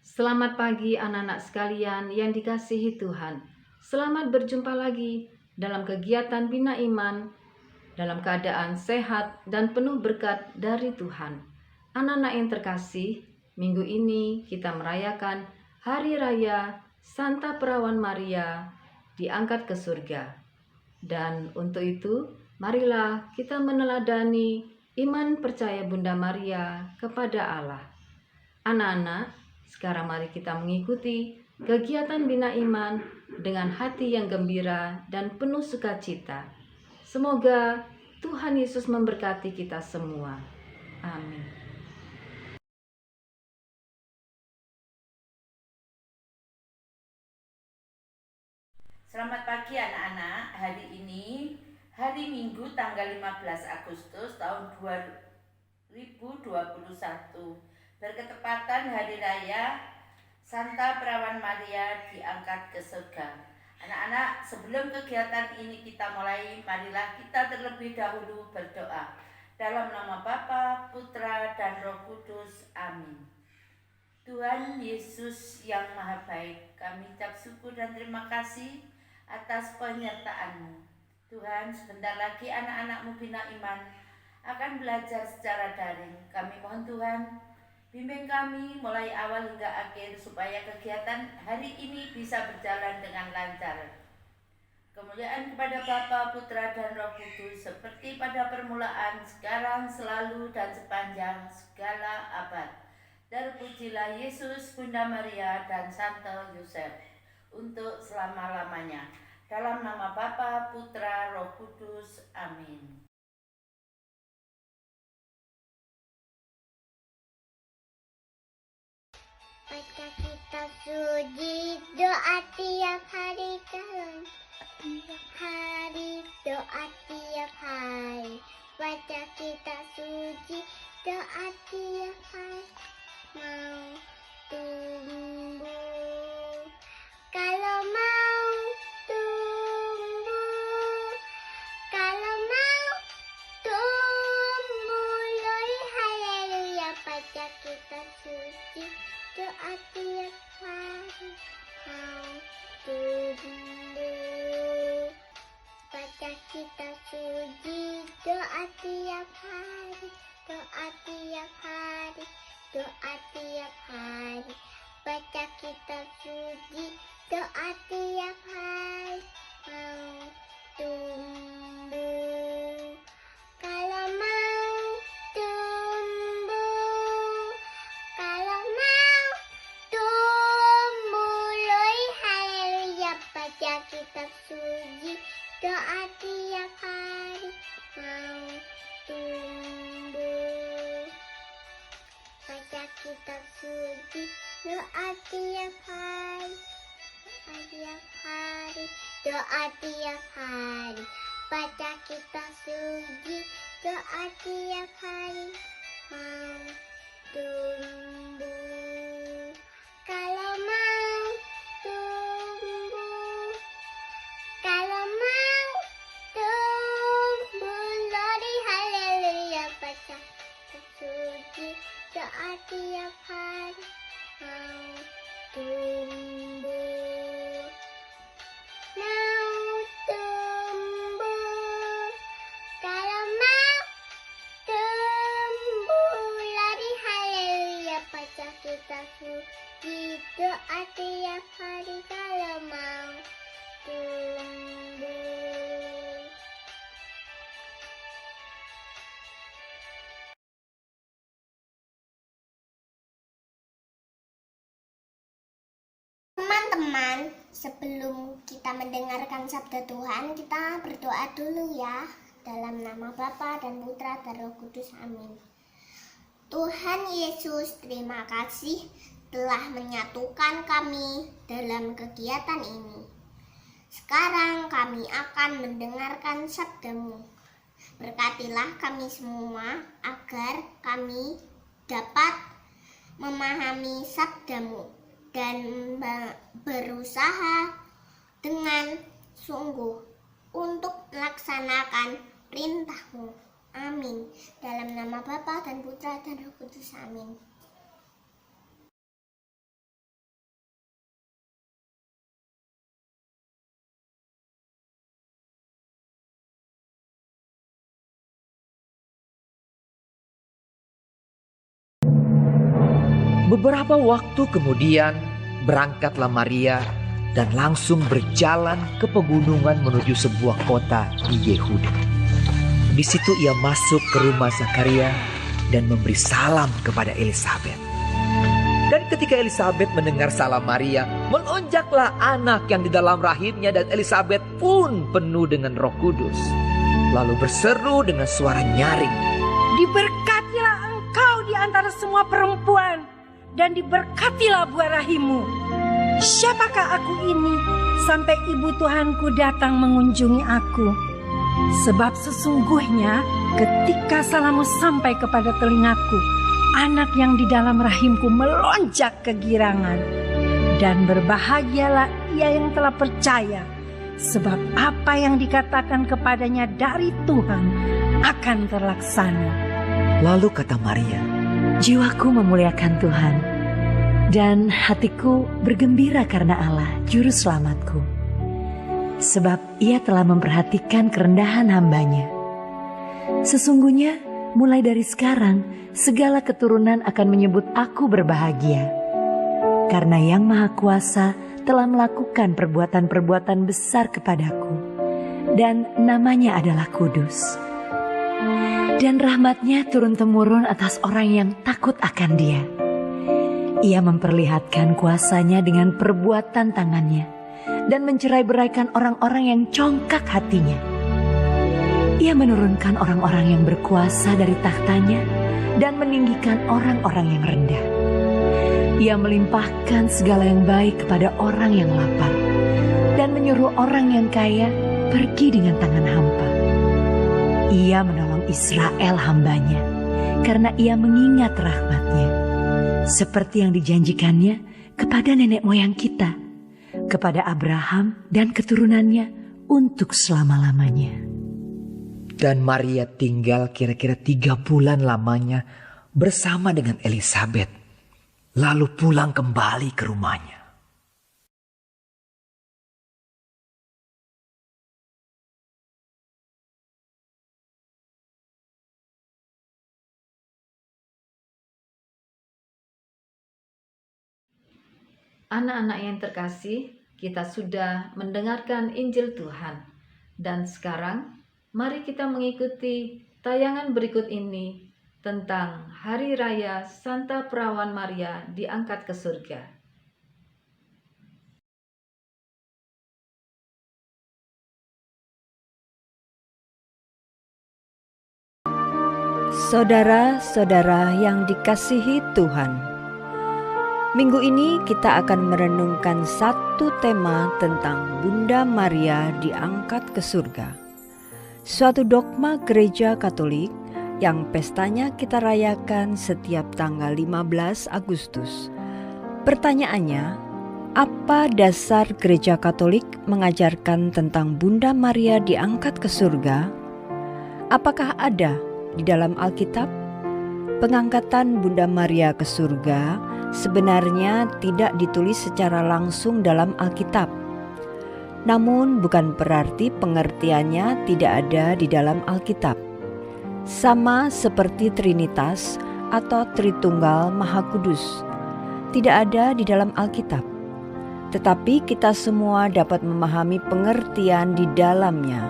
Selamat pagi anak-anak sekalian yang dikasihi Tuhan. Selamat berjumpa lagi dalam kegiatan Bina Iman dalam keadaan sehat dan penuh berkat dari Tuhan. Anak-anak yang terkasih, minggu ini kita merayakan Hari Raya Santa Perawan Maria diangkat ke surga. Dan untuk itu, marilah kita meneladani iman percaya Bunda Maria kepada Allah. Anak-anak, sekarang mari kita mengikuti kegiatan Bina Iman dengan hati yang gembira dan penuh sukacita. Semoga Tuhan Yesus memberkati kita semua. Amin. Selamat pagi anak-anak. Hari ini hari Minggu tanggal 15 Agustus tahun 2021 berketepatan Hari Raya Santa Perawan Maria diangkat ke surga. Anak-anak, sebelum kegiatan ini kita mulai, marilah kita terlebih dahulu berdoa. Dalam nama Bapa, Putra, dan Roh Kudus. Amin. Tuhan Yesus yang Maha Baik, kami ucap syukur dan terima kasih atas penyertaan-Mu. Tuhan, sebentar lagi anak-anak-Mu Bina Iman akan belajar secara daring. Kami mohon Tuhan, bimbing kami mulai awal hingga akhir supaya kegiatan hari ini bisa berjalan dengan lancar. Kemuliaan kepada Bapa, Putra, dan Roh Kudus seperti pada permulaan, sekarang, selalu, dan sepanjang segala abad. Terpujilah Yesus, Bunda Maria, dan Santo Yosef untuk selama-lamanya. Dalam nama Bapa, Putra, Roh Kudus. Amin. Baca kitab suci, doa tiap hari kalau tiap hari, doa tiap hari. Baca kitab suci, doa tiap hari. Mau tumbuh, kalau mau tumbuh, kalau mau tumbuh, lori haleluya. Baca kitab suci, doa tiap hari. Mau tumbuh, baca kitab suci, doa tiap hari. Doa tiap hari, doa tiap hari. Baca kitab suci, doa tiap hari. Mau tumbuh, kalau mau tumbuh, kalau mau tumbuh, lori haleluya. Baca kitab suci, doa tiap hari. Mau tumbuh, baca kitab suci, doa tiap hari. Tiap hari, doa tiap hari. Baca kitab suci, doa tiap hari. Mau tumbuh, kalau mau tumbuh, kalau mau tumbuh, lori haleluya. Baca kitab suci, doa tiap hari. Mau tumbuh, mau tumbuh, kalau mau tumbuh, lari haleluya. Baca kitab suci, doa tiap hari. Kalau mau tumbuh. Teman-teman, sebelum kita mendengarkan sabda Tuhan, kita berdoa dulu ya. Dalam nama Bapa dan Putra dan Roh Kudus. Amin. Tuhan Yesus, terima kasih telah menyatukan kami dalam kegiatan ini. Sekarang kami akan mendengarkan sabda-Mu. Berkatilah kami semua agar kami dapat memahami sabda-Mu dan berusaha dengan sungguh untuk melaksanakan perintah-Mu. Amin. Dalam nama Bapa dan Putra dan Roh Kudus. Amin. Beberapa waktu kemudian berangkatlah Maria dan langsung berjalan ke pegunungan menuju sebuah kota di Yehuda. Di situ ia masuk ke rumah Zakaria dan memberi salam kepada Elisabet. Dan ketika Elisabet mendengar salam Maria, melonjaklah anak yang di dalam rahimnya dan Elisabet pun penuh dengan Roh Kudus. Lalu berseru dengan suara nyaring, "Diberkatilah engkau di antara semua perempuan, dan diberkatilah buah rahimmu. Siapakah aku ini sampai ibu Tuhanku datang mengunjungi aku? Sebab sesungguhnya ketika salammu sampai kepada telingaku, anak yang di dalam rahimku melonjak kegirangan. Dan berbahagialah ia yang telah percaya, sebab apa yang dikatakan kepadanya dari Tuhan akan terlaksana." Lalu kata Maria, Jiwaku memuliakan Tuhan, dan hatiku bergembira karena Allah, Juru Selamatku. Sebab ia telah memperhatikan kerendahan hambanya. Sesungguhnya mulai dari sekarang, segala keturunan akan menyebut aku berbahagia. Karena Yang Maha Kuasa telah melakukan perbuatan-perbuatan besar kepadaku, dan namanya adalah kudus. Dan rahmat-Nya turun-temurun atas orang yang takut akan Dia. Ia memperlihatkan kuasa-Nya dengan perbuatan tangan-Nya, dan mencerai-beraikan orang-orang yang congkak hatinya. Ia menurunkan orang-orang yang berkuasa dari takhta-Nya, dan meninggikan orang-orang yang rendah. Ia melimpahkan segala yang baik kepada orang yang lapar, dan menyuruh orang yang kaya pergi dengan tangan hampa. Ia menolong Israel hambanya, karena ia mengingat rahmat-Nya, seperti yang dijanjikannya kepada nenek moyang kita, kepada Abraham dan keturunannya untuk selama-lamanya. dan Maria tinggal kira-kira 3 bulan lamanya bersama dengan Elisabet, lalu pulang kembali ke rumahnya. Anak-anak yang terkasih, kita sudah mendengarkan Injil Tuhan. Dan sekarang, mari kita mengikuti tayangan berikut ini tentang Hari Raya Santa Perawan Maria diangkat ke surga. Saudara-saudara yang dikasihi Tuhan, minggu ini kita akan merenungkan satu tema tentang Bunda Maria diangkat ke surga. Suatu dogma gereja Katolik yang pestanya kita rayakan setiap tanggal 15 Agustus. Pertanyaannya, apa dasar gereja Katolik mengajarkan tentang Bunda Maria diangkat ke surga? Apakah ada di dalam Alkitab? Pengangkatan Bunda Maria ke surga sebenarnya tidak ditulis secara langsung dalam Alkitab. Namun bukan berarti pengertiannya tidak ada di dalam Alkitab. Sama seperti Trinitas atau Tritunggal Maha Kudus, tidak ada di dalam Alkitab. Tetapi kita semua dapat memahami pengertian di dalamnya.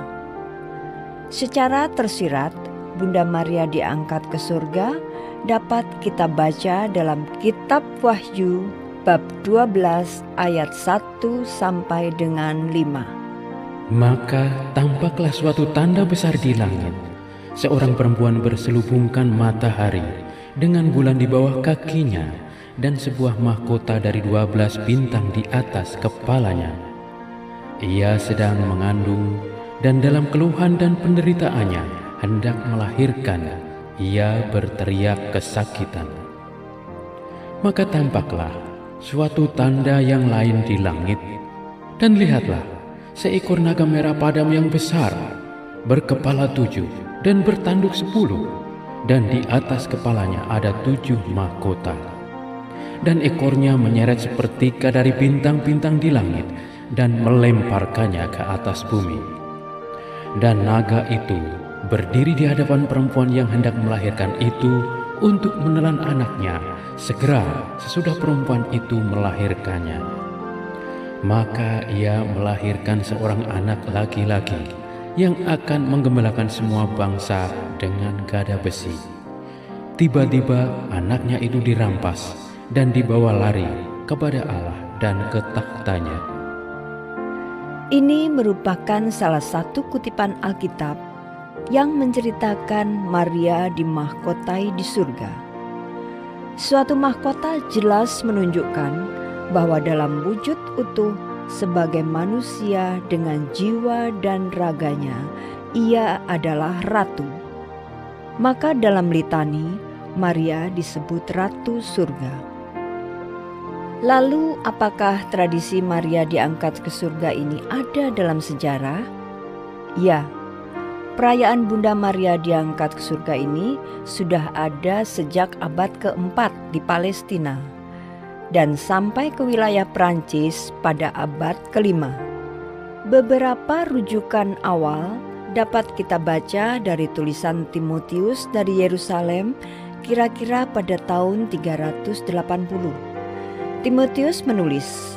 Secara tersirat, Bunda Maria diangkat ke surga dapat kita baca dalam kitab Wahyu bab 12 ayat 1 sampai dengan 5. Maka tampaklah suatu tanda besar di langit, seorang perempuan berselubungkan matahari dengan bulan di bawah kakinya dan sebuah mahkota dari 12 bintang di atas kepalanya. Ia sedang mengandung dan dalam keluhan dan penderitaannya hendak melahirkan. Ia berteriak kesakitan. Maka tampaklah suatu tanda yang lain di langit, dan lihatlah seekor naga merah padam yang besar, berkepala 7 dan bertanduk 10, dan di atas kepalanya ada 7 mahkota. Dan ekornya menyeret sepertiga dari bintang-bintang di langit dan melemparkannya ke atas bumi. Dan naga itu berdiri di hadapan perempuan yang hendak melahirkan itu untuk menelan anaknya segera sesudah perempuan itu melahirkannya. Maka ia melahirkan seorang anak laki-laki yang akan menggembalakan semua bangsa dengan gada besi. Tiba-tiba anaknya itu dirampas dan dibawa lari kepada Allah dan ke takhtanya. Ini merupakan salah satu kutipan Alkitab yang menceritakan Maria dimahkotai di surga. Suatu mahkota jelas menunjukkan bahwa dalam wujud utuh sebagai manusia dengan jiwa dan raganya, ia adalah ratu. Maka dalam litani, Maria disebut Ratu Surga. Lalu apakah tradisi Maria diangkat ke surga ini ada dalam sejarah? Ya, perayaan Bunda Maria diangkat ke surga ini sudah ada sejak abad keempat di Palestina dan sampai ke wilayah Prancis pada abad kelima. Beberapa rujukan awal dapat kita baca dari tulisan Timotius dari Yerusalem kira-kira pada tahun 380. Timotius menulis,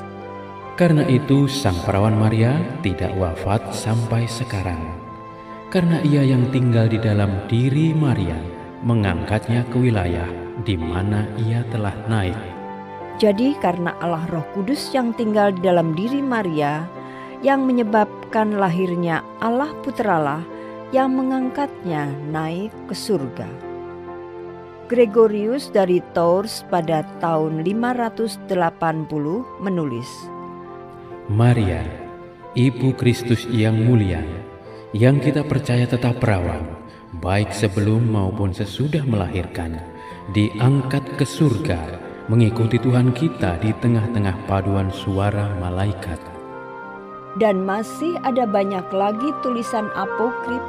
Karena itu sang perawan Maria tidak wafat sampai sekarang, karena ia yang tinggal di dalam diri Maria mengangkatnya ke wilayah di mana ia telah naik. jadi karena Allah Roh Kudus yang tinggal di dalam diri Maria yang menyebabkan lahirnya Allah Putralah yang mengangkatnya naik ke surga. Gregorius dari Tours pada tahun 580 menulis, Maria, Ibu Kristus yang mulia, yang kita percaya tetap perawan, baik sebelum maupun sesudah melahirkan, diangkat ke surga, mengikuti Tuhan kita di tengah-tengah paduan suara malaikat. Dan masih ada banyak lagi tulisan apokrif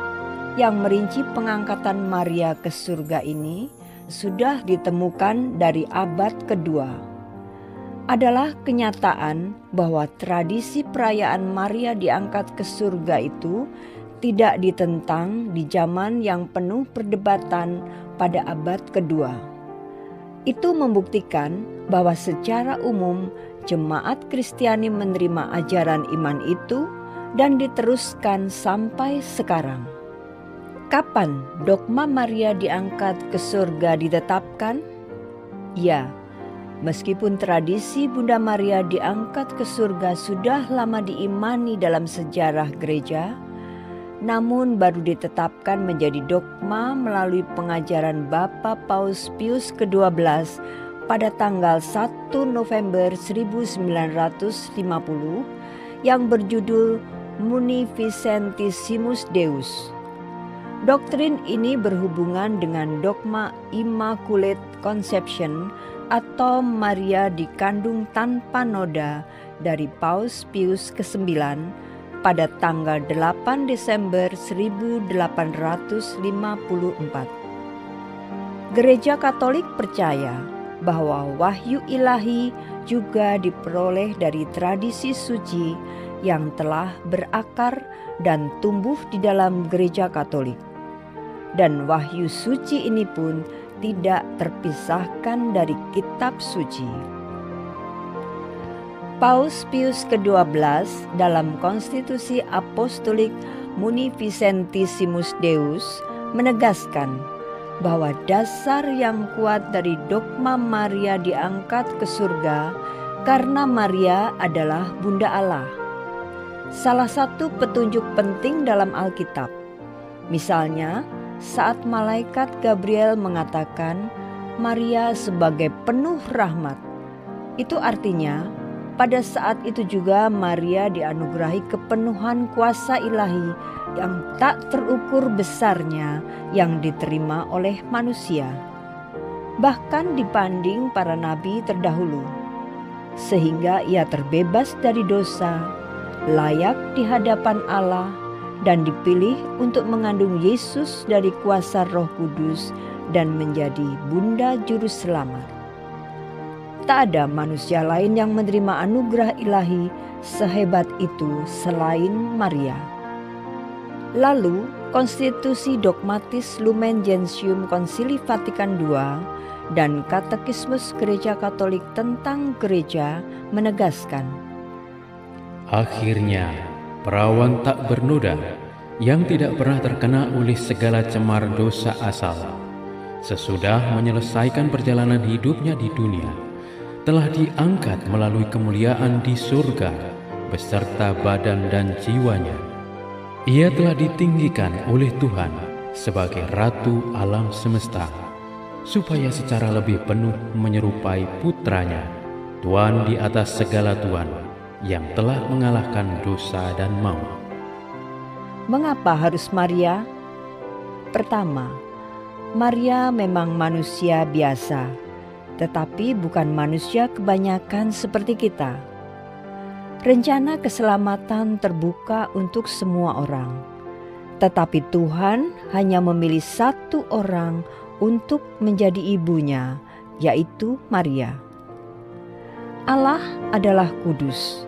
yang merinci pengangkatan Maria ke surga ini sudah ditemukan dari abad kedua. Adalah kenyataan bahwa tradisi perayaan Maria diangkat ke surga itu tidak ditentang di zaman yang penuh perdebatan pada abad kedua. Itu membuktikan bahwa secara umum jemaat Kristiani menerima ajaran iman itu dan diteruskan sampai sekarang. Kapan dogma Maria diangkat ke surga ditetapkan? Ya, meskipun tradisi Bunda Maria diangkat ke surga sudah lama diimani dalam sejarah gereja, namun baru ditetapkan menjadi dogma melalui pengajaran Bapa Paus Pius ke-12 pada tanggal 1 November 1950 yang berjudul Munificentissimus Deus. Doktrin ini berhubungan dengan dogma Immaculate Conception atau Maria dikandung tanpa noda dari Paus Pius ke-9 pada tanggal 8 Desember 1854. Gereja Katolik percaya bahwa wahyu ilahi juga diperoleh dari tradisi suci yang telah berakar dan tumbuh di dalam Gereja Katolik. Dan wahyu suci ini pun tidak terpisahkan dari kitab suci. Paus Pius ke-12 dalam Konstitusi Apostolik Munificentissimus Deus menegaskan bahwa dasar yang kuat dari dogma Maria diangkat ke surga karena Maria adalah Bunda Allah. Salah satu petunjuk penting dalam Alkitab, misalnya saat malaikat Gabriel mengatakan Maria sebagai penuh rahmat, itu artinya pada saat itu juga Maria dianugerahi kepenuhan kuasa ilahi yang tak terukur besarnya yang diterima oleh manusia, bahkan dibanding para nabi terdahulu, sehingga ia terbebas dari dosa, layak di hadapan Allah, dan dipilih untuk mengandung Yesus dari kuasa Roh Kudus dan menjadi Bunda Juru Selamat. Tak ada manusia lain yang menerima anugerah ilahi sehebat itu selain Maria. Lalu, Konstitusi Dogmatis Lumen Gentium Konsili Vatikan II, dan Katekismus Gereja Katolik tentang gereja menegaskan, akhirnya perawan tak bernoda yang tidak pernah terkena oleh segala cemar dosa asal, sesudah menyelesaikan perjalanan hidupnya di dunia, telah diangkat melalui kemuliaan di surga beserta badan dan jiwanya. Ia telah ditinggikan oleh Tuhan sebagai Ratu alam semesta, supaya secara lebih penuh menyerupai putranya, Tuhan di atas segala Tuhan, yang telah mengalahkan dosa dan maut. Mengapa harus Maria? Pertama, Maria memang manusia biasa, tetapi bukan manusia kebanyakan seperti kita. Rencana keselamatan terbuka untuk semua orang, tetapi Tuhan hanya memilih satu orang untuk menjadi ibunya, yaitu Maria. Allah adalah kudus,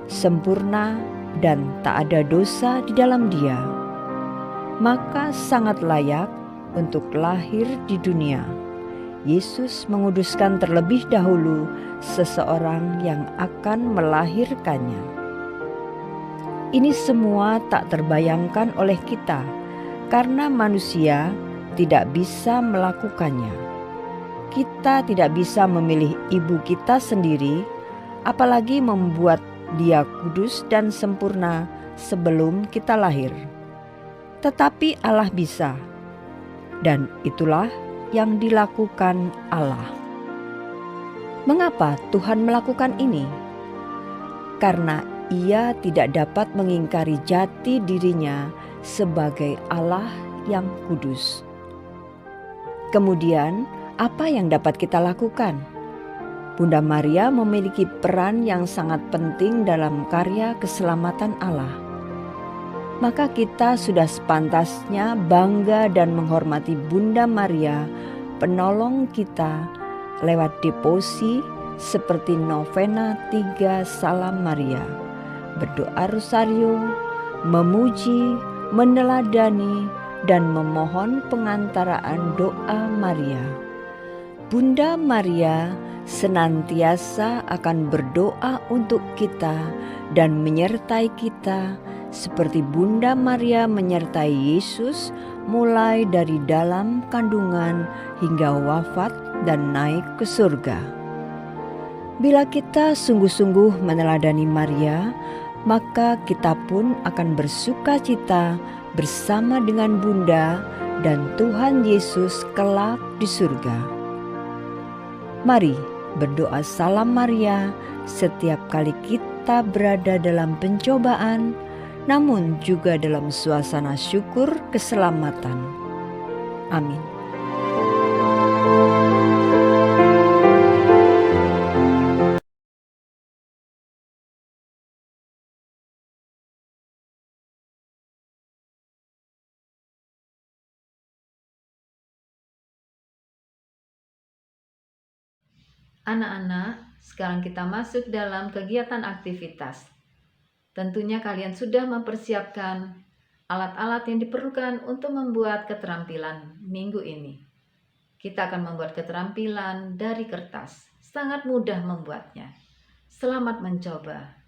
sempurna, dan tak ada dosa di dalam Dia, maka sangat layak untuk lahir di dunia. Yesus menguduskan terlebih dahulu seseorang yang akan melahirkannya. Ini semua tak terbayangkan oleh kita karena manusia tidak bisa melakukannya. Kita tidak bisa memilih ibu kita sendiri, apalagi membuat dia kudus dan sempurna sebelum kita lahir. Tetapi Allah bisa, dan itulah yang dilakukan Allah. Mengapa Tuhan melakukan ini? Karena Ia tidak dapat mengingkari jati dirinya sebagai Allah yang kudus. Kemudian, apa yang dapat kita lakukan? Bunda Maria memiliki peran yang sangat penting dalam karya keselamatan Allah. Maka kita sudah sepantasnya bangga dan menghormati Bunda Maria, penolong kita, lewat devosi seperti novena 3 Salam Maria, berdoa rosario, memuji, meneladani, dan memohon pengantaraan doa Maria. Bunda Maria senantiasa akan berdoa untuk kita dan menyertai kita, seperti Bunda Maria menyertai Yesus mulai dari dalam kandungan hingga wafat dan naik ke surga. Bila kita sungguh-sungguh meneladani Maria, maka kita pun akan bersuka cita bersama dengan Bunda dan Tuhan Yesus kelak di surga. Mari berdoa Salam Maria setiap kali kita berada dalam pencobaan, namun juga dalam suasana syukur keselamatan. Amin. Anak-anak, sekarang kita masuk dalam kegiatan aktivitas. Tentunya kalian sudah mempersiapkan alat-alat yang diperlukan untuk membuat keterampilan minggu ini. Kita akan membuat keterampilan dari kertas. Sangat mudah membuatnya. Selamat mencoba.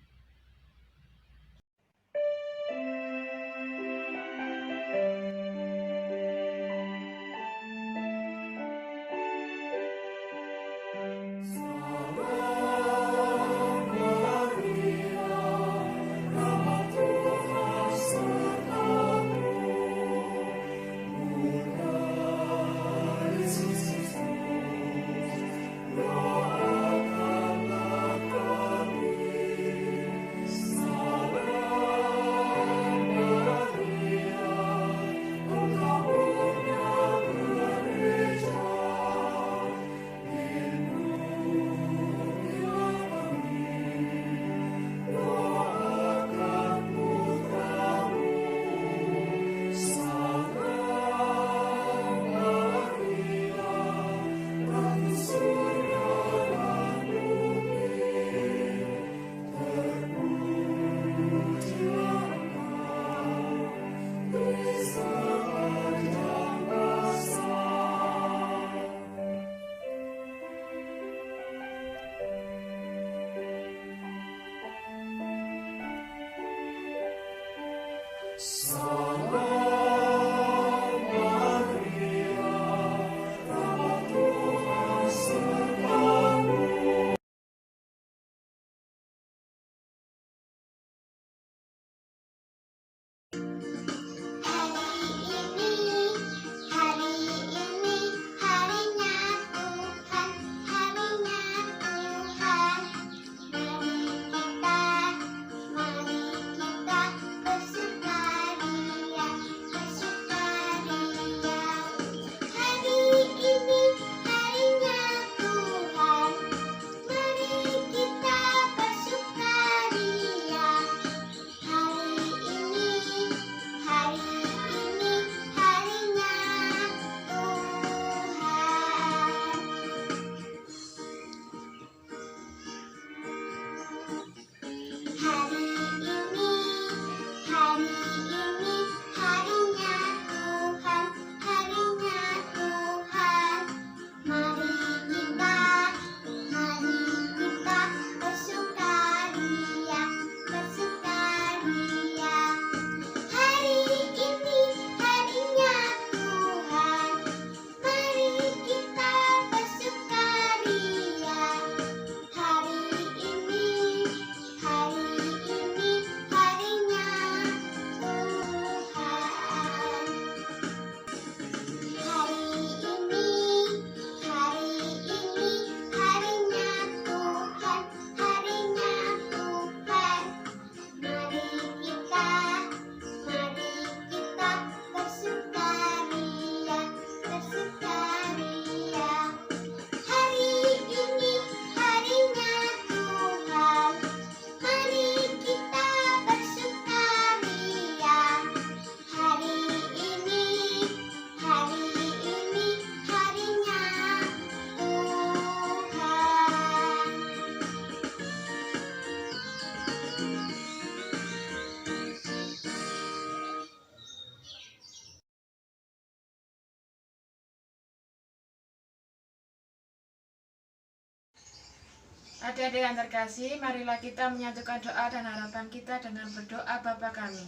Adik-adik yang terkasih, marilah kita menyatukan doa dan harapan kita dengan berdoa Bapa kami.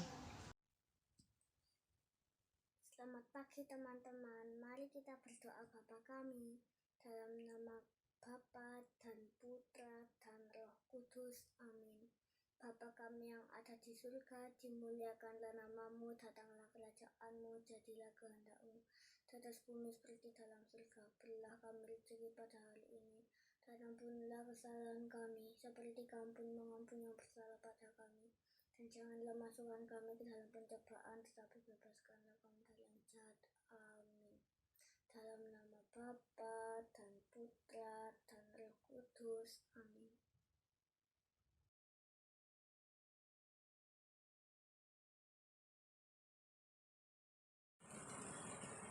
Selamat pagi teman-teman, mari kita berdoa Bapa kami. Dalam nama Bapa dan Putra dan Roh Kudus, amin. Bapa kami yang ada di surga, dimuliakanlah namamu, datanglah kerajaanmu, jadilah kehendak-mu di atas bumi seperti dalam surga. Berilah kami rezeki pada hari ini, dan ampunilah kesalahan kami, seperti kami pun mengampuni yang bersalah pada kami. Dan janganlah masukkan kami ke dalam pencobaan, tetapi bebaskanlah kami dari yang jahat. Amin. Dalam nama Bapa dan Putra dan Roh Kudus, amin.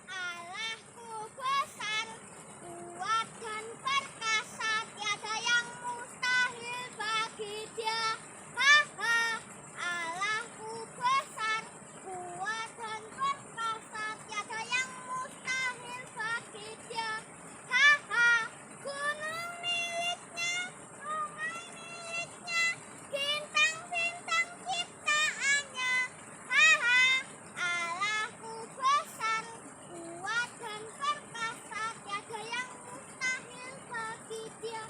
Allahku besar, kuat dan perkasa, tiada yang mustahil bagi Dia. Allahku besar, kuat dan perkasa, tiada yang mustahil bagi Dia. Gunung miliknya, sungai miliknya, bintang-bintang ciptaannya. Allahku besar, kuat dan perkasa, tiada yang mustahil bagi Dia.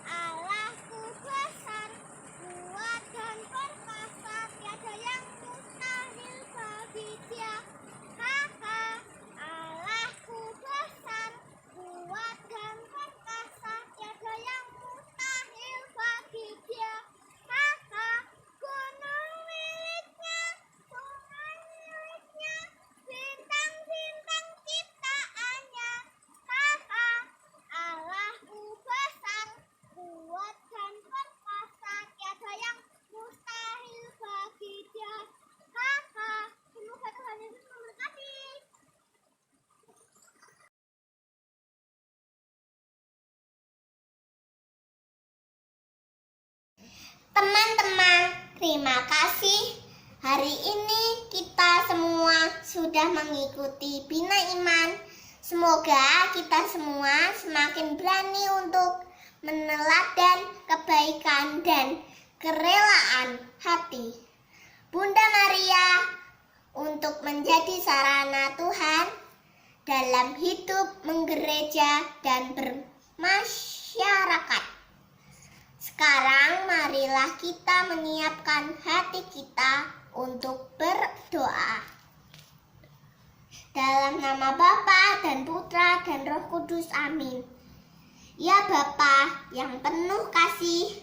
Allahku besar, kuat dan perkasa, tiada yang mustahil bagi Dia. Allahku besar, kuat dan perkasa, tiada yang mustahil bagi Dia. Gunung miliknya, sungai miliknya, bintang-bintang ciptaannya. Allahku besar, kuat dan perkasa, tiada yang mustahil bagi Dia. Semoga Tuhan Yesus memberkati. Teman-teman, terima kasih. Hari ini kita semua sudah mengikuti Bina Iman. Semoga kita semua semakin berani untuk meneladan kebaikan dan kerelaan hati Bunda Maria untuk menjadi sarana Tuhan dalam hidup menggereja dan bermasyarakat. Sekarang marilah kita menyiapkan hati kita untuk berdoa. Dalam nama Bapa dan Putra dan Roh Kudus, amin. Ya Bapa yang penuh kasih,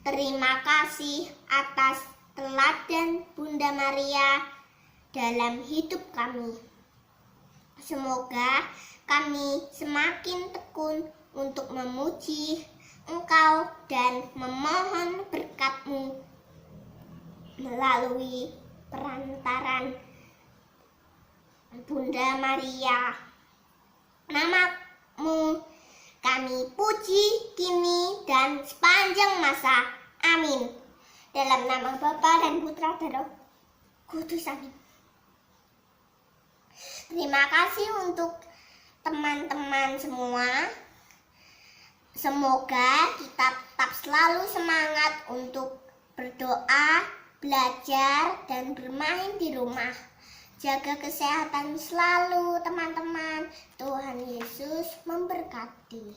terima kasih atas teladan Bunda Maria dalam hidup kami. Semoga kami semakin tekun untuk memuji Engkau dan memohon berkat-Mu melalui perantaran Bunda Maria. Nama-Mu kami puji kini dan sepanjang masa. Amin. Dalam nama Bapa dan Putra dan Roh Kudus, amin. Terima kasih untuk teman-teman semua. Semoga kita tetap selalu semangat untuk berdoa, belajar, dan bermain di rumah. Jaga kesehatan selalu teman-teman. Tuhan Yesus memberkati.